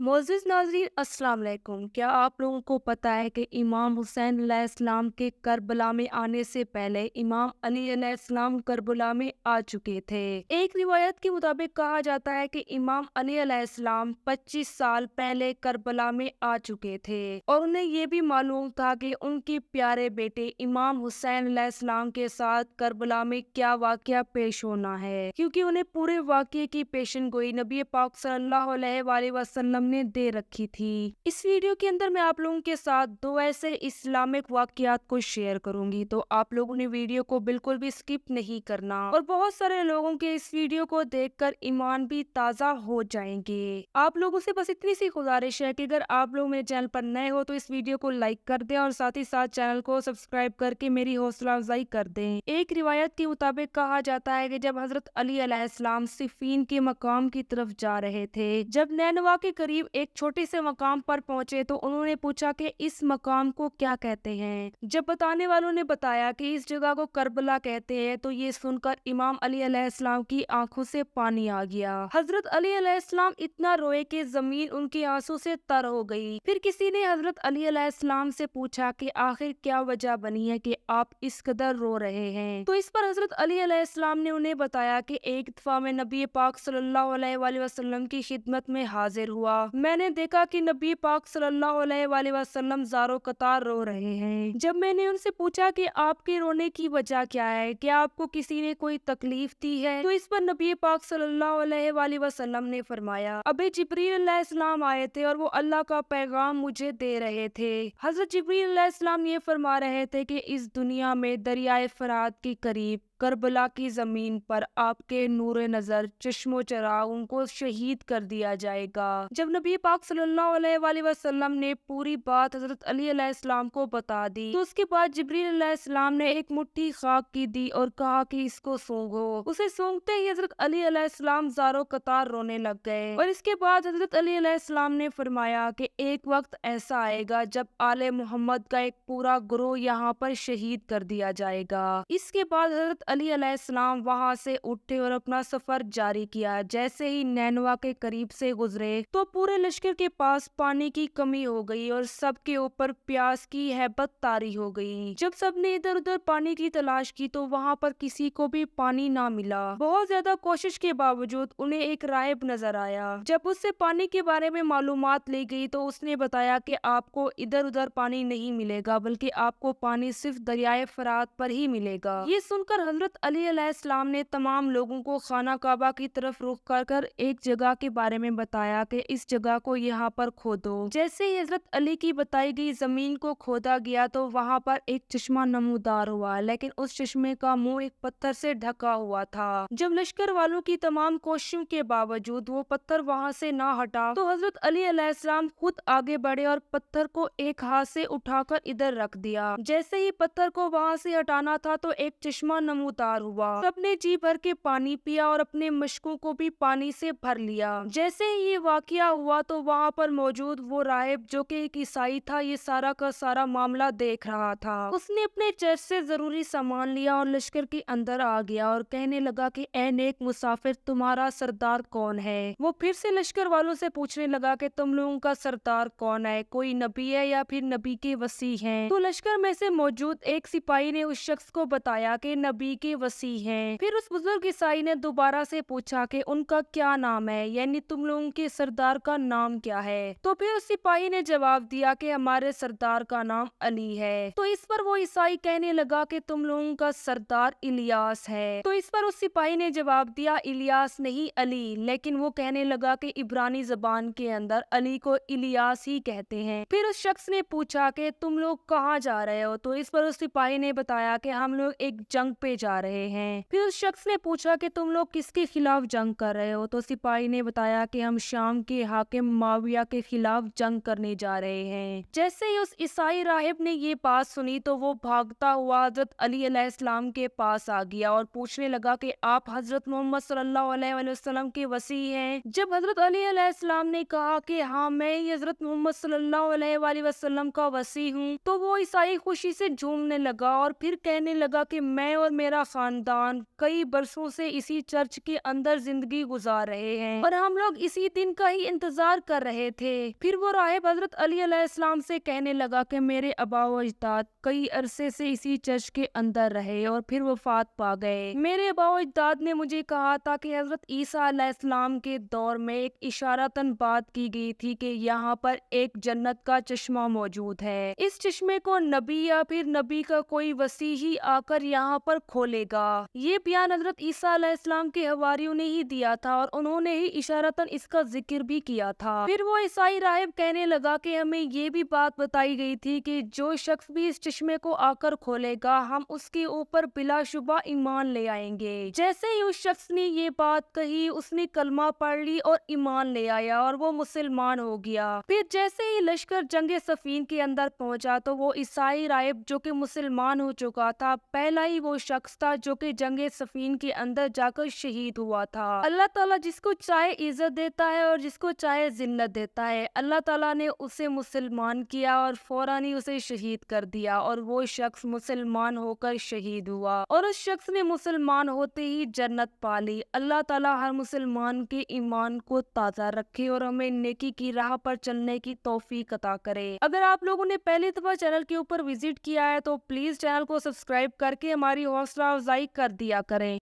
मोअज़्ज़िज़ नाज़रीन, अस्सलाम वालेकुम। क्या आप लोगों को पता है कि इमाम हुसैन अलैहिस्सलाम के करबला में आने से पहले इमाम अली अलैहिस्सलाम करबला में आ चुके थे। एक रिवायत के मुताबिक कहा जाता है कि इमाम अली अलैहिस्सलाम 25 साल पहले करबला में आ चुके थे और उन्हें ये भी मालूम था कि उनके प्यारे बेटे इमाम हुसैन अलैहिस्सलाम के साथ करबला में क्या वाक़या पेश होना है, क्योंकि उन्हें पूरे वाक़ये की पेशन गोई नबी पाक सल्लल्लाहु अलैहि वसल्लम ने दे रखी थी। इस वीडियो के अंदर मैं आप लोगों के साथ दो ऐसे इस्लामिक वाक़यात को शेयर करूंगी, तो आप लोगों ने वीडियो को बिल्कुल भी स्किप नहीं करना और बहुत सारे लोगों के इस वीडियो को देखकर ईमान भी ताज़ा हो जाएंगे। आप लोगों से बस इतनी सी गुजारिश है कि अगर आप लोग मेरे चैनल पर नए हो तो इस वीडियो को लाइक कर दें और साथ ही साथ चैनल को सब्सक्राइब करके मेरी हौसला अफजाई कर दें। एक रिवायत के मुताबिक कहा जाता है कि जब हजरत अली अलैहिस्सलाम सिफ़ीन के मकाम की तरफ जा रहे थे, जब नैनवा के करीब एक छोटे से मकाम पर पहुंचे तो उन्होंने पूछा कि इस मकाम को क्या कहते हैं। जब बताने वालों ने बताया कि इस जगह को करबला कहते हैं, तो ये सुनकर इमाम अली अलैहिस्सलाम की आंखों से पानी आ गया। हजरत अली अलैहिस्सलाम इतना रोए कि जमीन उनके आंसू से तर हो गई। फिर किसी ने हजरत अली अलैहिस्सलाम से पूछा कि आखिर क्या वजह बनी है कि आप इस कदर रो रहे हैं। तो इस पर हजरत अली अलैहिस्सलाम ने उन्हें बताया कि एक दफा मैं नबी पाक सल्लल्लाहु अलैहि वसल्लम की खिदमत में हाजिर हुआ। मैंने देखा कि नबी पाक सल्लल्लाहु अलैहि वसल्लम ज़ारो कतार रो रहे हैं। जब मैंने उनसे पूछा कि आपके रोने की वजह क्या है, क्या आपको किसी ने कोई तकलीफ दी है, तो इस पर नबी पाक सल्लल्लाहु अलैहि वसल्लम ने फरमाया, अबे जिब्रील अलैहिस्सलाम आए थे और वो अल्लाह का पैगाम मुझे दे रहे थे। हजरत जिब्रील अलैहिस्सलाम ये फरमा रहे थे कि इस दुनिया में दरियाए फरात के करीब करबला की जमीन पर आपके नूरे नजर चश्मो चराग उनको शहीद कर दिया जाएगा। जब नबी पाक सल्लल्लाहु अलैहि वसल्लम ने पूरी बात हजरत अली अलैहिस्सलाम को बता दी, तो उसके बाद जिब्रील अलैहिस्सलाम ने एक मुट्ठी खाक की दी और कहा कि इसको सूंघो। उसे सूंघते ही हजरत अली अलैहिस्सलाम ज़ारो कतार रोने लग गए और इसके बाद हजरत अली अलैहिस्सलाम ने फरमाया कि एक वक्त ऐसा आएगा जब आले मोहम्मद का एक पूरा ग्रोह यहाँ पर शहीद कर दिया जाएगा। इसके बाद हजरत अली अलैहिस्सलाम वहां से उठे और अपना सफर जारी किया। जैसे ही नैनवा के करीब से गुजरे तो पूरे लश्कर के पास पानी की कमी हो गई और सबके ऊपर प्यास की हैबत तारी हो गई। जब सबने इधर उधर पानी की तलाश की तो वहां पर किसी को भी पानी ना मिला। बहुत ज्यादा कोशिश के बावजूद उन्हें एक राहिब नजर आया। जब उससे पानी के बारे में मालूमात ली गई तो उसने बताया कि आपको इधर उधर पानी नहीं मिलेगा, बल्कि आपको पानी सिर्फ दरियाए फरात पर ही मिलेगा। ये सुनकर हजरत अली अलैहिस्सलाम ने तमाम लोगों को खाना काबा की तरफ रुख कर एक जगह के बारे में बताया कि इस जगह को यहाँ पर खोदो। जैसे ही हजरत अली की बताई गई जमीन को खोदा गया तो वहाँ पर एक चश्मा नमूदार हुआ, लेकिन उस चश्मे का मुंह एक पत्थर से ढका हुआ था। जब लश्कर वालों की तमाम कोशिशों के बावजूद वो पत्थर वहाँ से ना हटा तो हजरत अली अलैहिस्सलाम खुद आगे बढ़े और पत्थर को एक हाथ से उठाकर इधर रख दिया। जैसे ही पत्थर को वहाँ से हटाना था तो एक चश्मा नमूदार हुआ। सबने जी भर के पानी पिया और अपने मशकों को भी पानी से भर लिया। जैसे ही ये वाकया हुआ तो वहाँ पर मौजूद वो राहिब जो कि एक ईसाई था, ये सारा का सारा मामला देख रहा था। उसने अपने चर्च से जरूरी सामान लिया और लश्कर के अंदर आ गया और कहने लगा कि ऐ नेक मुसाफिर, तुम्हारा सरदार कौन है। वो फिर से लश्कर वालों से पूछने लगा कि तुम लोगों का सरदार कौन है, कोई नबी है या फिर नबी के वसी हैं। तो लश्कर में से मौजूद एक सिपाही ने उस शख्स को बताया कि नबी के वसी हैं। फिर उस बुजुर्ग ईसाई ने दोबारा से पूछा कि उनका क्या नाम है, यानी तुम लोगों के सरदार का नाम क्या है। तो फिर उस सिपाही ने जवाब दिया कि हमारे सरदार का नाम अली है। तो इस पर वो ईसाई कहने लगा कि तुम लोगों का सरदार इलियास है। तो इस पर उस सिपाही ने जवाब दिया इलियास नहीं अली, लेकिन वो कहने लगा कि इब्रानी जबान के अंदर अली को इलियास ही कहते हैं। फिर उस शख्स ने पूछा कि तुम लोग कहाँ जा रहे हो। तो इस पर उस सिपाही ने बताया कि हम लोग एक जंग पे जा रहे हैं। फिर उस शख्स ने पूछा कि तुम लोग किसके खिलाफ जंग कर रहे हो। तो सिपाही ने बताया कि हम शाम के हाकिम माविया के खिलाफ जंग करने जा रहे हैं। जैसे ही उस ईसाई राहिब ने ये बात सुनी तो वो भागता हुआ हजरत अली अलैहिस्सलाम के पास आ गया और पूछने लगा कि आप हजरत मोहम्मद सल्लल्लाहु अलैहि वसल्लम के वसी हैं। जब हजरत अली अलैहिस्सलाम ने कहा कि हाँ, मैं ही हजरत मोहम्मद सल्लल्लाहु अलैहि वसल्लम का वसी हूँ, तो वो ईसाई खुशी से झूमने लगा और फिर कहने लगा कि मैं और मेरा میرا خاندان کئی برسوں سے اسی چرچ کے اندر زندگی گزار رہے ہیں اور ہم لوگ اسی دن کا ہی انتظار کر رہے تھے۔ پھر وہ راہب حضرت علی علیہ السلام سے کہنے لگا کہ میرے آبا و اجداد کئی عرصے سے اسی چرچ کے اندر رہے اور پھر وفات پا گئے۔ میرے آبا و اجداد نے مجھے کہا تھا کہ حضرت عیسیٰ علیہ السلام کے دور میں ایک اشارتاً بات کی گئی تھی کہ یہاں پر ایک جنت کا چشمہ موجود ہے، اس چشمے کو نبی یا پھر نبی کا کوئی وسیع ہی آ کر یہاں پر کھولے گا۔ یہ بیان حضرت عیسیٰ علیہ السلام کے حواریوں نے ہی دیا تھا اور انہوں نے ہی اشارتاً اس کا ذکر بھی کیا تھا۔ پھر وہ عیسائی راہب کہنے لگا کہ ہمیں یہ بھی بات بتائی گئی تھی کہ جو شخص بھی اس چشمے کو آ کر کھولے گا ہم اس کے اوپر بلا شبہ ایمان لے آئیں گے۔ جیسے ہی اس شخص نے یہ بات کہی اس نے کلمہ پڑھ لی اور ایمان لے آیا اور وہ مسلمان ہو گیا۔ پھر جیسے ہی لشکر جنگ صفین کے اندر پہنچا تو وہ عیسائی راہب جو کہ مسلمان ہو چکا تھا پہلا ہی وہ شخص تھا جو کہ جنگ صفین کے اندر جا کر شہید ہوا تھا۔ اللہ تعالیٰ جس کو چاہے عزت دیتا ہے اور جس کو چاہے ذلت دیتا ہے۔ اللہ تعالیٰ نے اسے مسلمان کیا اور فوراً ہی اسے شہید کر دیا اور وہ شخص مسلمان ہو کر شہید ہوا اور اس شخص نے مسلمان ہوتے ہی جنت پالی۔ اللہ تعالیٰ ہر مسلمان کے ایمان کو تازہ رکھے اور ہمیں نیکی کی راہ پر چلنے کی توفیق عطا کرے۔ اگر آپ لوگوں نے پہلی دفعہ چینل کے اوپر وزٹ کیا ہے تو پلیز چینل کو سبسکرائب کر کے ہماری حوصلہ افزائی کر دیا کریں۔